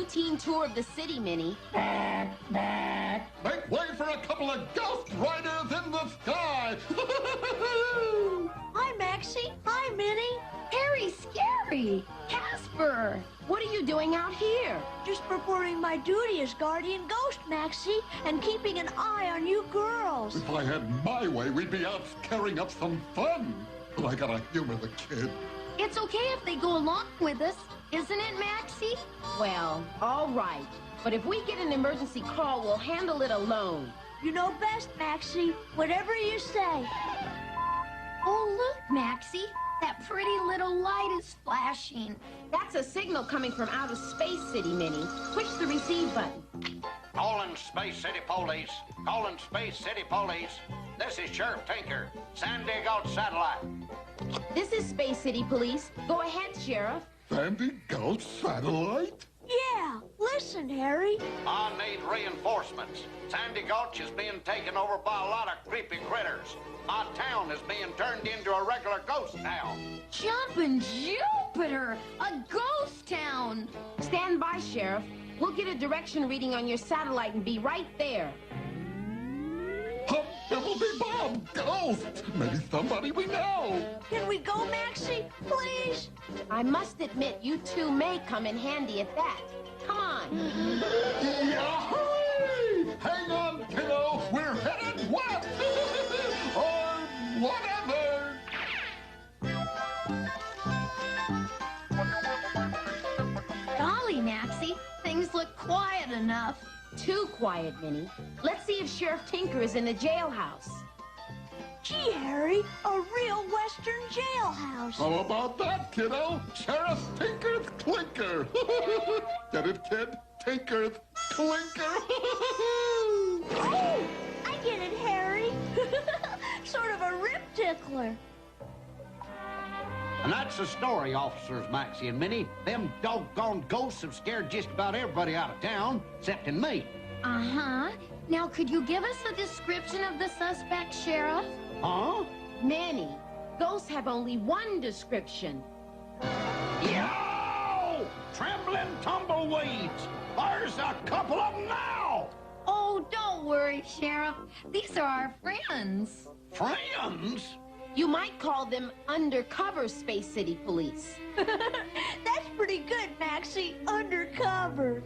routine tour of the city, Minnie. Make way for a couple of ghost riders in the sky! Hi, Maxie. Hi, Minnie. Harry Scary! Casper! What are you doing out here? Just performing my duty as guardian ghost, Maxie, and keeping an eye on you girls. If I had my way, we'd be out scaring up some fun. But I gotta humor the kid. It's okay if they go along with us, isn't it, Maxie? Well, all right. But if we get an emergency call, we'll handle it alone. You know best, Maxie. Whatever you say. Oh, look, Maxie. That pretty little light is flashing. That's a signal coming from outer Space City, Minnie. Push the receive button. Calling Space City Police. Calling Space City Police. This is Sheriff Tinker. San Diego Satellite. This is Space City Police. Go ahead, Sheriff. Sandy Gulch Satellite? Yeah, listen, Harry. I need reinforcements. Sandy Gulch is being taken over by a lot of creepy critters. My town is being turned into a regular ghost town. Jumpin' Jupiter! A ghost town! Stand by, Sheriff. We'll get a direction reading on your satellite and be right there. Bumblebee Bob, ghost! Maybe somebody we know. Can we go, Maxie? Please? I must admit, you two may come in handy at that. Come on. Yahoo! Hang on, kiddo. We're headed west. Or whatever. Golly, Maxie, things look quiet enough. Too quiet, Minnie. Let's see if Sheriff Tinker is in the jailhouse. Gee, Harry, a real Western jailhouse. How about that, kiddo? Sheriff Tinker's Clinker. Get it, kid? Tinker's Clinker. Oh, I get it, Harry. Sort of a rip tickler. And that's the story, officers Maxie and Minnie. Them doggone ghosts have scared just about everybody out of town, except in me. Uh-huh. Now, could you give us a description of the suspect, Sheriff? Huh? Minnie, ghosts have only one description. Yo! Trembling tumbleweeds! There's a couple of them now! Oh, don't worry, Sheriff. These are our friends. Friends? You might call them undercover Space City Police. That's pretty good, Maxie. Undercover.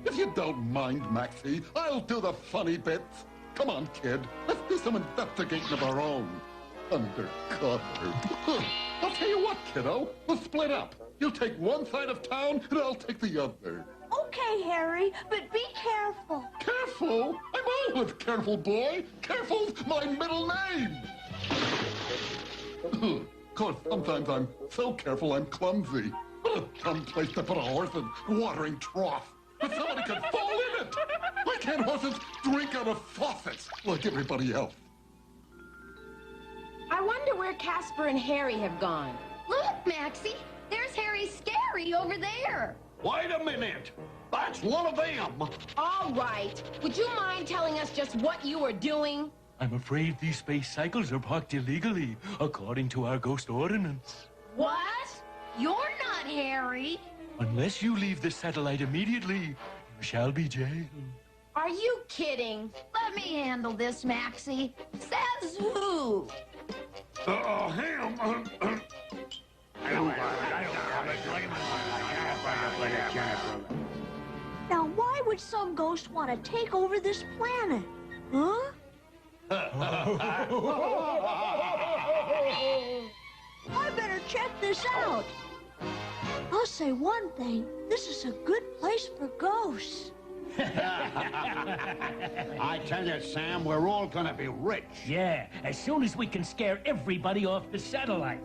If you don't mind, Maxie, I'll do the funny bits. Come on, kid. Let's do some investigating of our own. Undercover. I'll tell you what, kiddo. We'll split up. You'll take one side of town, and I'll take the other. Okay, Harry, but be careful. Careful? I'm always careful, boy. Careful's my middle name. Of course, sometimes I'm so careful I'm clumsy. What a dumb place to put a horse in watering trough. But somebody could fall in it. Why can't horses drink out of faucets like everybody else? I wonder where Casper and Harry have gone. Look, Maxie, there's Harry Scary over there. Wait a minute. That's one of them. All right. Would you mind telling us just what you were doing? I'm afraid these space cycles are parked illegally, according to our ghost ordinance. What? You're not Harry. Unless you leave the satellite immediately, you shall be jailed. Are you kidding? Let me handle this, Maxie. Says who? Him. Now, why would some ghost want to take over this planet? Huh? I better check this out. I'll say one thing. This is a good place for ghosts. I tell you, Sam, we're all gonna be rich. Yeah, as soon as we can scare everybody off the satellite.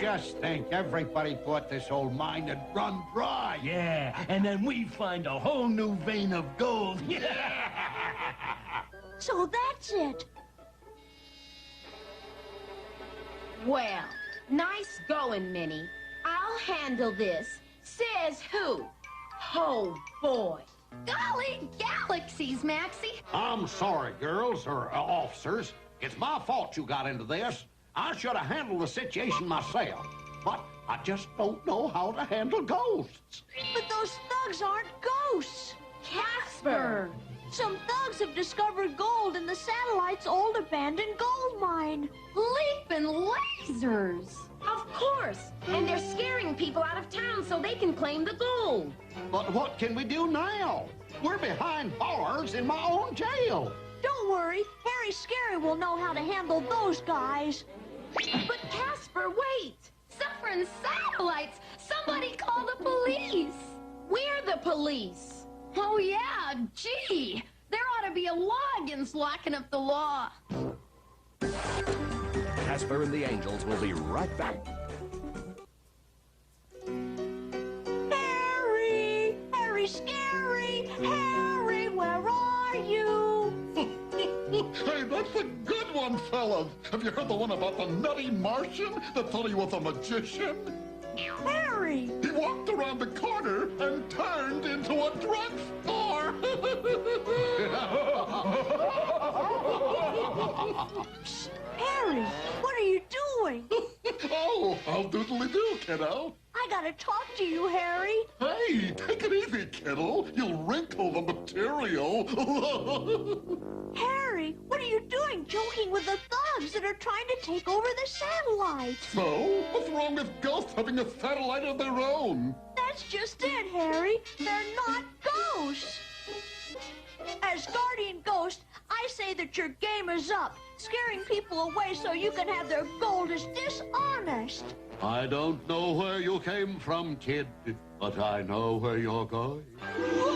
Just think, everybody thought this old mine had run dry. Yeah, and then we find a whole new vein of gold. So that's it. Well, nice going, Minnie. I'll handle this. Says who? Oh, boy. Golly galaxies, Maxie. I'm sorry, girls, or officers. It's my fault you got into this. I should have handled the situation myself. but I just don't know how to handle ghosts. But those thugs aren't ghosts. Casper! Some thugs have discovered gold in the satellite's old abandoned gold mine. Leaping lasers! Of course! And they're scaring people out of town so they can claim the gold. But what can we do now? We're behind bars in my own jail. Don't worry, Harry Scary will know how to handle those guys. But Casper, wait! Suffering satellites! Somebody call the police! We're the police! Oh yeah, gee! There ought to be a law against locking up the law. Casper and the Angels will be right back. Harry! Harry Scary! Harry, where are you? Hey, that's a good one, fellas. Have you heard the one about the nutty Martian that thought he was a magician? Harry! He walked around the corner and turned into a drugstore. Harry, what are you doing? Oh, I'll doodly-doo, kiddo. I gotta talk to you, Harry. Hey, take it easy, kiddo. You'll wrinkle the material. Harry, what are you doing joking with the thugs that are trying to take over the satellite? So, what's wrong with ghosts having a satellite of their own? That's just it, Harry. They're not ghosts. As Guardian Ghost, I say that your game is up. Scaring people away so you can have their gold is dishonest. I don't know where you came from, kid, but I know where you're going. Harry!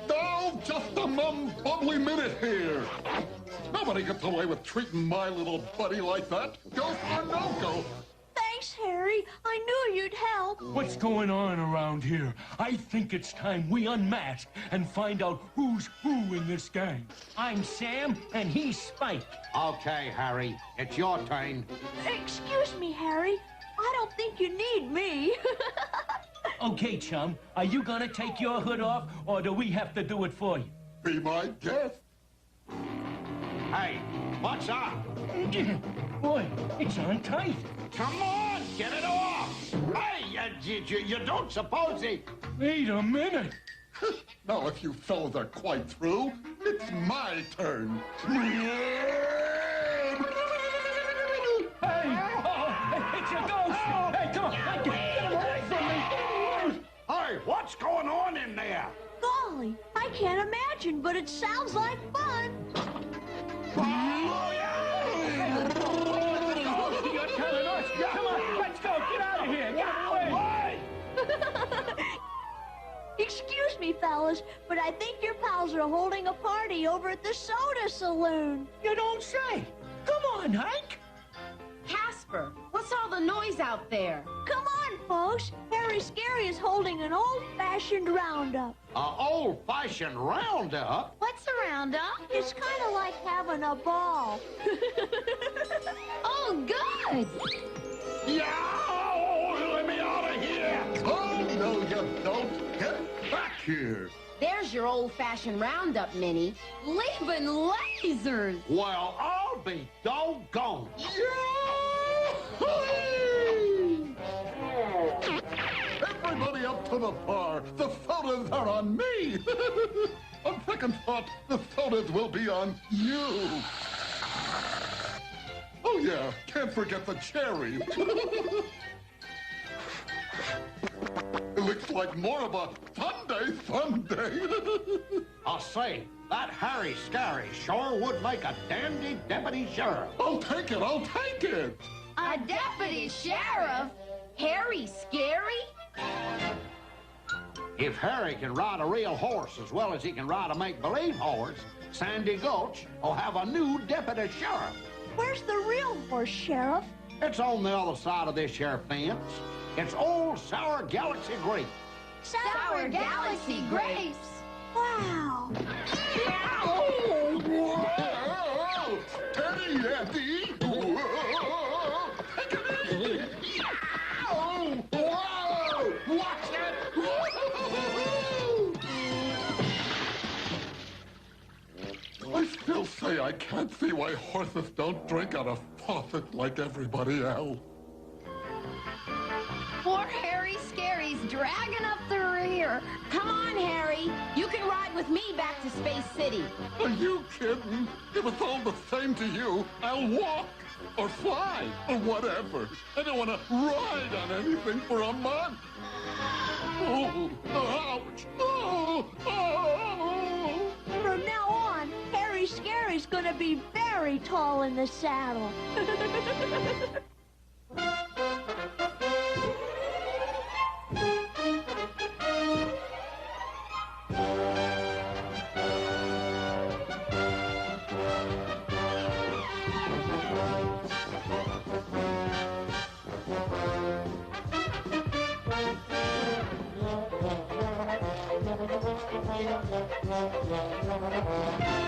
Oh, just a bubbly minute here. Nobody gets away with treating my little buddy like that. Ghost or no ghost. Thanks, Harry. I knew you'd help. What's going on around here? I think it's time we unmask and find out who's who in this gang. I'm Sam, and he's Spike. Okay, Harry, it's your turn. Excuse me, Harry. I don't think you need me. Okay, chum, are you gonna take your hood off, or do we have to do it for you? Be my guest. Hey, what's up? Boy, it's on tight. Come on, get it off! Hey, you don't suppose he... Wait a minute. Now, if you fellas are quite through, it's my turn. Hey! Oh, it's a ghost! Hey, come on! Get him away from me! Hey, what's going on in there? Golly, I can't imagine, but it sounds like fun. You're telling us! Come on, let's go! Get out of here! Get away! Excuse me, fellas, but I think your pals are holding a party over at the soda saloon. You don't say. Come on, Hank. Casper, what's all the noise out there? Come on, folks. Harry Scary is holding an old-fashioned roundup. Old-fashioned roundup? What's a roundup? It's kind of like having a ball. Oh, good! Yeah! Let me out of here! Oh, no, you don't. Get back here. There's your old-fashioned roundup, Minnie. Leaving lasers! Well, I'll be doggone. Everybody up to the bar. The sodas are on me. On second thought, the sodas will be on you. Oh, yeah, can't forget the cherry. It looks like more of a Sunday. I'll say, that Harry Scary sure would make a dandy deputy sheriff. I'll take it. A deputy sheriff? Harry Scary? If Harry can ride a real horse as well as he can ride a make-believe horse, Sandy Gulch will have a new deputy sheriff. Where's the real horse, Sheriff? It's on the other side of this here fence. It's old Sour Galaxy Grape. Sour Galaxy grapes! Wow. Oh, whoa! Steady, Andy! Whoa! Take it easy! Ow! Whoa! Watch it! Whoa! I still say I can't see why horses don't drink out of prophet like everybody else. Poor Harry Scary's dragging up the rear. Come on, Harry. You can ride with me back to Space City. Are you kidding? If it's all the same to you, I'll walk or fly or whatever. I don't want to ride on anything for a month. Oh, ouch. Oh, oh. From now on, Harry Scary's gonna be very tall in the saddle. Thank you.